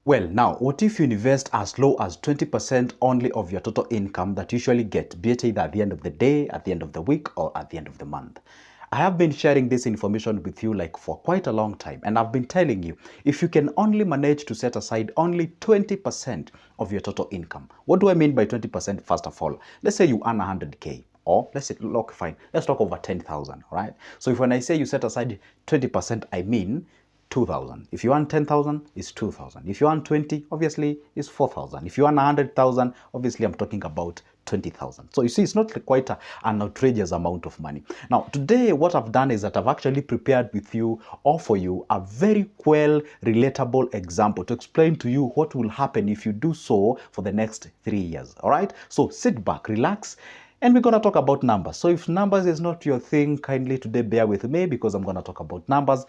Well, now, what if you invest as low as 20% only of your total income that you usually get, be it either at the end of the day, at the end of the week, or at the end of the month? I have been sharing this information with you like for quite a long time, and I've been telling you, if you can only manage to set aside only 20% of your total income. What do I mean by 20%? First of all, let's say you earn 100K. Or let's say, look, fine, let's talk over 10,000, right? So if when I say you set aside 20%, I mean 2,000. If you earn 10,000, it's 2,000. If you earn 20, obviously, it's 4,000. If you earn 100,000, obviously, I'm talking about 20,000. So you see, it's not quite an outrageous amount of money. Now, today, what I've done is that I've actually prepared with you or for you a very well relatable example to explain to you what will happen if you do so for the next 3 years. All right? So sit back, relax, and we're going to talk about numbers. So if numbers is not your thing, kindly today bear with me because I'm going to talk about numbers.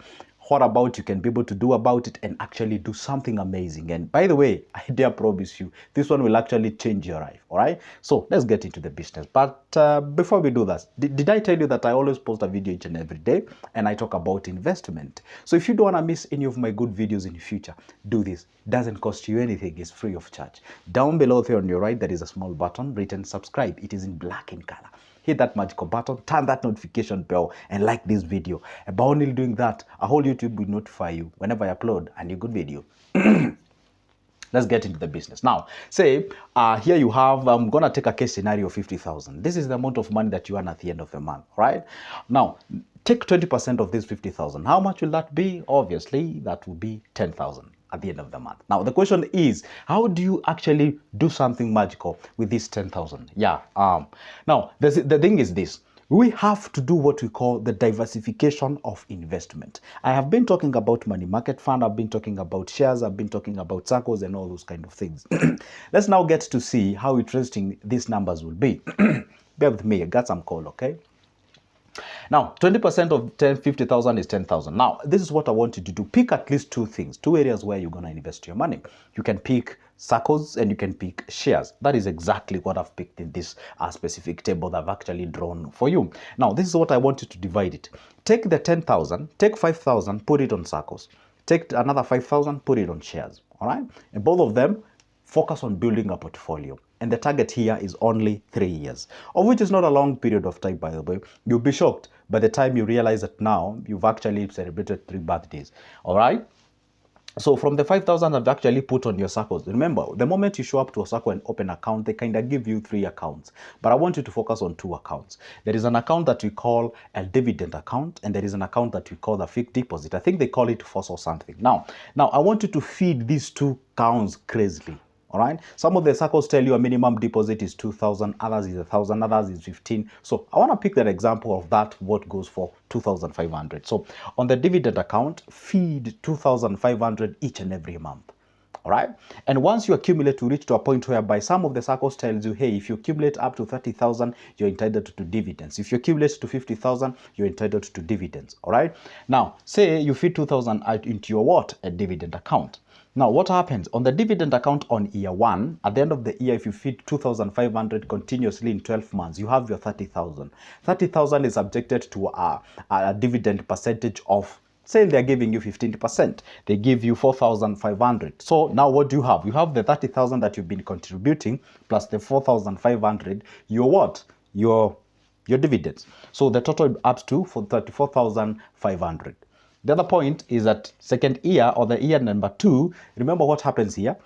What about you can be able to do about it and actually do something amazing. And by the way, I dare promise you, this one will actually change your life. All right. So let's get into the business. But before we do that, did I tell you that I always post a video each and every day and I talk about investment? So if you don't want to miss any of my good videos in the future, do this. It doesn't cost you anything. It's free of charge. Down below there on your right, there is a small button written subscribe. It is in black in color. Hit that magical button, turn that notification bell, and like this video. And by only doing that, a whole YouTube will notify you whenever I upload a new good video. Let's get into the business. Now, say, here you have, I'm going to take a case scenario of 50,000. This is the amount of money that you earn at the end of the month, right? Now, take 20% of this 50,000. How much will that be? Obviously, that will be 10,000 at the end of the month. Now, the question is, how do you actually do something magical with this 10,000? Yeah. Now, the thing is this. We have to do what we call the diversification of investment. I have been talking about money market fund, I've been talking about shares, I've been talking about Saccos and all those kind of things. Let's now get to see how interesting these numbers will be. Bear with me, I got some call, okay? Now, 20% of 50,000 is 10,000. Now, this is what I want you to do. Pick at least two things, two areas where you're going to invest your money. You can pick Saccos and you can pick shares. That is exactly what I've picked in this specific table that I've actually drawn for you. Now, this is what I want you to divide it. Take the 10,000, take 5,000, put it on Saccos. Take another 5,000, put it on shares. All right? And both of them, focus on building a portfolio. And the target here is only 3 years, of which is not a long period of time, by the way. You'll be shocked by the time you realize that now you've actually celebrated 3 birthdays. All right? So from the 5,000 I've actually put on your Saccos. Remember, the moment you show up to a Sacco and open an account, they kind of give you 3 accounts. But I want you to focus on 2 accounts. There is an account that we call a dividend account, and there is an account that we call the fixed deposit. I think they call it FOS or something. Now I want you to feed these 2 accounts crazily. All right. Some of the Saccos tell you a minimum deposit is 2,000, others is 1,000, others is 15. So I want to pick that example of that, what goes for 2,500. So on the dividend account, feed 2,500 each and every month. All right. And once you accumulate, you reach to a point whereby some of the Saccos tells you, hey, if you accumulate up to 30,000, you're entitled to dividends. If you accumulate to 50,000, you're entitled to dividends. All right. Now, say you feed 2,000 into your what? A dividend account. Now, what happens on the dividend account on year 1, at the end of the year, if you feed 2,500 continuously in 12 months, you have your 30,000. 30,000 is subjected to a dividend percentage of, say they're giving you 15%. They give you 4,500. So now what do you have? You have the 30,000 that you've been contributing plus the 4,500. Your what? Your dividends. So the total up to for 34,500. The other point is that second year or the year number 2, remember what happens here.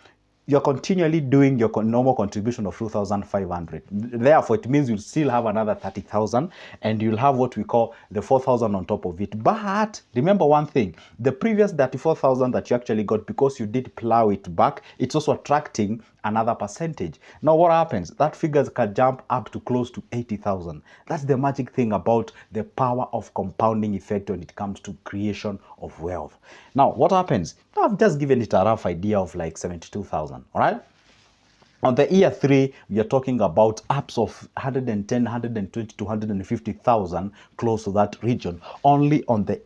You're continually doing your normal contribution of 2,500. Therefore, it means you'll still have another 30,000 and you'll have what we call the 4,000 on top of it. But remember one thing, the previous 34,000 that you actually got, because you did plow it back, it's also attracting another percentage. Now what happens? That figure can jump up to close to 80,000. That's the magic thing about the power of compounding effect when it comes to creation of wealth. Now what happens? I've just given it a rough idea of like 72,000. All right. On the year 3, we are talking about ups of 110, 120 to 150,000, close to that region, only on the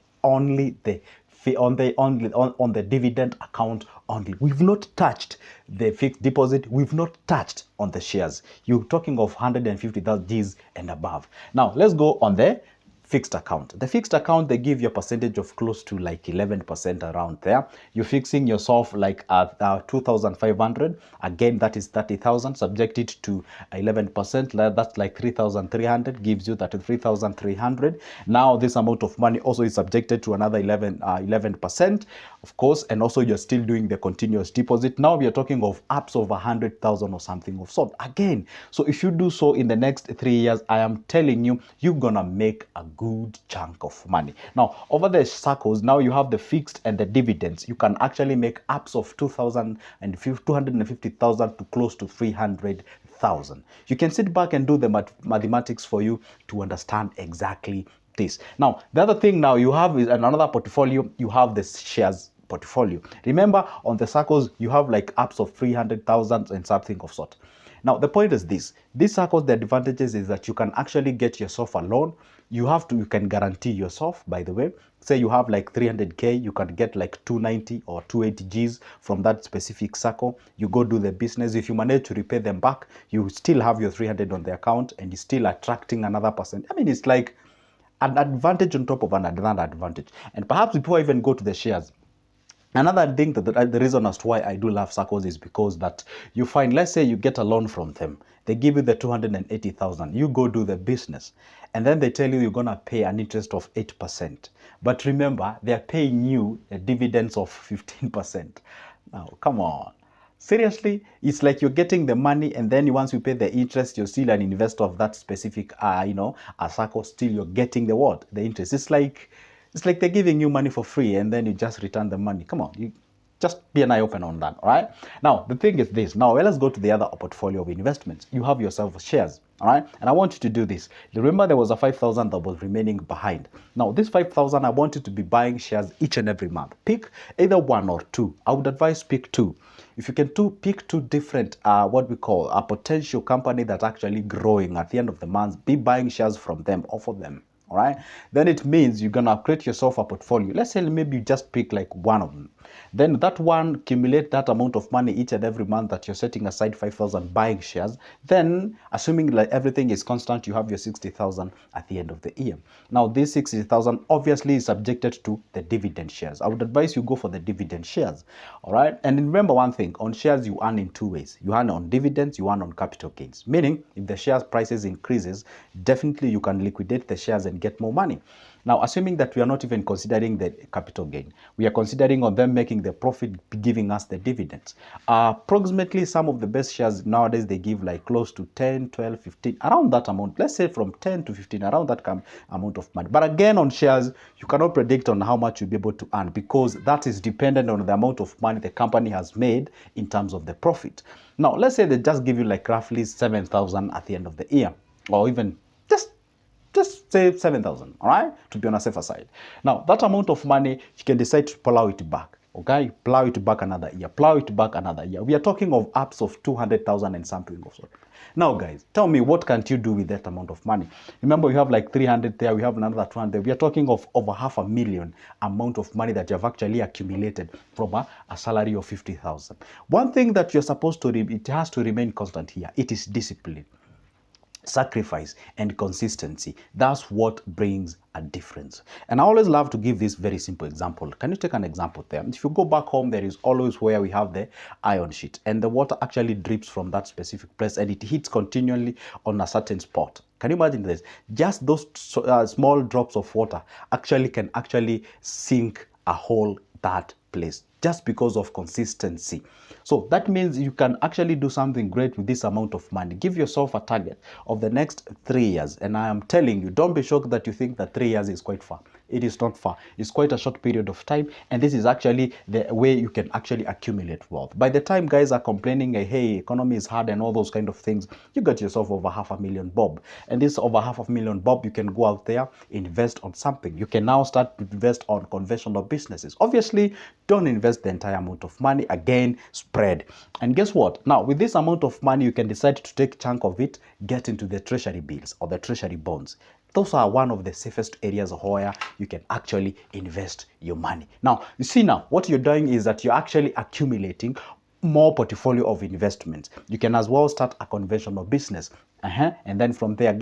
dividend account only. We've not touched the fixed deposit. We've not touched on the shares. You're talking of 150,000 Gs and above. Now let's go on the fixed account. The fixed account, they give you a percentage of close to like 11% around there. You're fixing yourself like at 2,500. Again, that is 30,000 subjected to 11%. That's like 3,300, gives you 33,300. Now this amount of money also is subjected to another 11%, of course, and also you're still doing the continuous deposit. Now we are talking of apps of 100,000 or something of sort. Again, so if you do so in the next 3 years, I am telling you, you're gonna make a good chunk of money. Now, over the Saccos, now you have the fixed and the dividends. You can actually make apps of 250,000 to close to 300,000. You can sit back and do the mathematics for you to understand exactly this. Now, the other thing now you have is another portfolio. You have the shares portfolio. Remember, on the Saccos, you have like apps of 300,000 and something of sort. Now, the point is this. These Saccos, the advantages is that you can actually get yourself a loan. You can guarantee yourself, by the way. Say you have like 300K, you can get like 290 or 280 Gs from that specific Sacco. You go do the business. If you manage to repay them back, you still have your 300 on the account and you're still attracting another percent. I mean, it's like an advantage on top of another advantage. And perhaps before I even go to the shares, another thing that the reason as to why I do love Saccos is because that you find, let's say you get a loan from them, they give you the 280,000, you go do the business, and then they tell you you're gonna pay an interest of 8%. But remember, they're paying you a dividends of 15%. Now, come on. Seriously, it's like you're getting the money, and then once you pay the interest, you're still an investor of that specific, a Sacco. Still, you're getting the what? The interest. It's like they're giving you money for free, and then you just return the money. Come on, you just be an eye open on that. All right. Now the thing is this. Now let's go to the other portfolio of investments. You have yourself shares. All right, and I want you to do this. Remember, there was a 5,000 that was remaining behind. Now, this 5,000, I want you to be buying shares each and every month. Pick either one or two. I would advise pick two. If you can pick two different, what we call a potential company that's actually growing at the end of the month, be buying shares from them, offer them. All right, then it means you're gonna create yourself a portfolio. Let's say maybe you just pick like one of them, then that one accumulate that amount of money each and every month that you're setting aside 5,000 buying shares. Then assuming like everything is constant, you have your 60,000 at the end of the year. Now this 60,000 obviously is subjected to the dividend shares. I would advise you go for the dividend shares. All right, and remember one thing, on shares you earn in two ways. You earn on dividends, you earn on capital gains, meaning if the shares prices increases, definitely you can liquidate the shares and get more money. Now, assuming that we are not even considering the capital gain, we are considering on them making the profit, giving us the dividends. Approximately some of the best shares nowadays, they give like close to 10, 12, 15, around that amount. Let's say from 10 to 15, around that amount of money. But again, on shares, you cannot predict on how much you'll be able to earn, because that is dependent on the amount of money the company has made in terms of the profit. Now, let's say they just give you like roughly 7,000 at the end of the year, or even just say 7,000, all right, to be on a safer side. Now, that amount of money, you can decide to plow it back, okay? Plow it back another year, plow it back another year. We are talking of apps of 200,000 and something of sort. Now, guys, tell me, what can't you do with that amount of money? Remember, you have like 300 there, we have another 200. We are talking of over 500,000 amount of money that you have actually accumulated from a salary of 50,000. One thing that you're supposed to, it has to remain constant here, it is discipline, sacrifice, and consistency. That's what brings a difference. And I always love to give this very simple example. Can you take an example there? If you go back home, there is always where we have the iron sheet, and the water actually drips from that specific place, and it hits continually on a certain spot. Can you imagine this? Just those small drops of water actually can sink a hole that place, just because of consistency. So that means you can actually do something great with this amount of money. Give yourself a target of the next 3 years. And I am telling you, don't be shocked that you think that 3 years is quite far. It is not far. It's quite a short period of time. And this is actually the way you can actually accumulate wealth. By the time guys are complaining, hey, economy is hard and all those kind of things, you got yourself over 500,000 bob. And this over 500,000 bob, you can go out there, invest on something. You can now start to invest on conventional businesses. Obviously, don't invest the entire amount of money. Again, spread. And guess what? Now, with this amount of money, you can decide to take a chunk of it, get into the treasury bills or the treasury bonds. Those are one of the safest areas where you can actually invest your money. Now, you see now, what you're doing is that you're actually accumulating more portfolio of investments. You can as well start a conventional business. And then from there,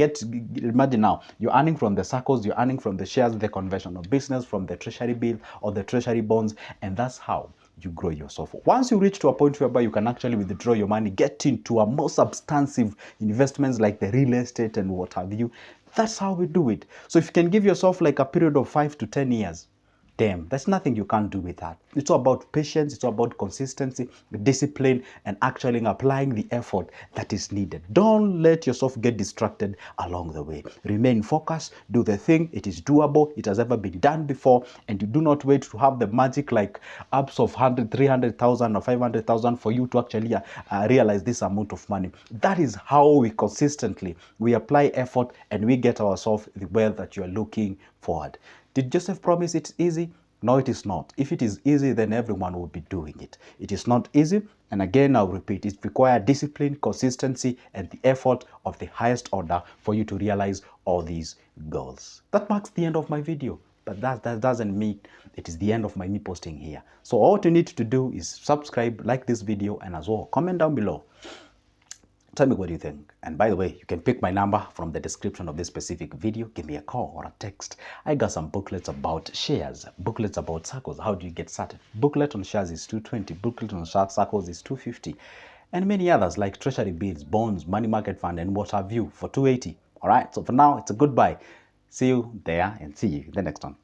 imagine now, you're earning from the Saccos, you're earning from the shares, the conventional business, from the treasury bill or the treasury bonds, and that's how you grow yourself. Once you reach to a point whereby you can actually withdraw your money, get into a more substantive investments like the real estate and what have you, that's how we do it. So if you can give yourself like a period of 5 to 10 years, damn, there's nothing you can't do with that. It's all about patience, it's all about consistency, discipline, and actually applying the effort that is needed. Don't let yourself get distracted along the way. Remain focused, do the thing, it is doable, it has ever been done before, and you do not wait to have the magic like ups of 100, 300,000 or 500,000 for you to actually realize this amount of money. That is how we consistently, we apply effort and we get ourselves the wealth that you are looking forward. Did Joseph promise it's easy? No, it is not. If it is easy, then everyone will be doing it. It is not easy. And again, I'll repeat, it requires discipline, consistency, and the effort of the highest order for you to realize all these goals. That marks the end of my video. But that doesn't mean it is the end of me posting here. So all you need to do is subscribe, like this video, and as well, comment down below. Tell me what you think. And by the way, you can pick my number from the description of this specific video. Give me a call or a text. I got some booklets about shares, booklets about Saccos. How do you get started? Booklet on shares is 220. Booklet on Saccos is 250. And many others like treasury bills, bonds, money market fund, and what have you for 280. All right. So for now, it's a goodbye. See you there and see you in the next one.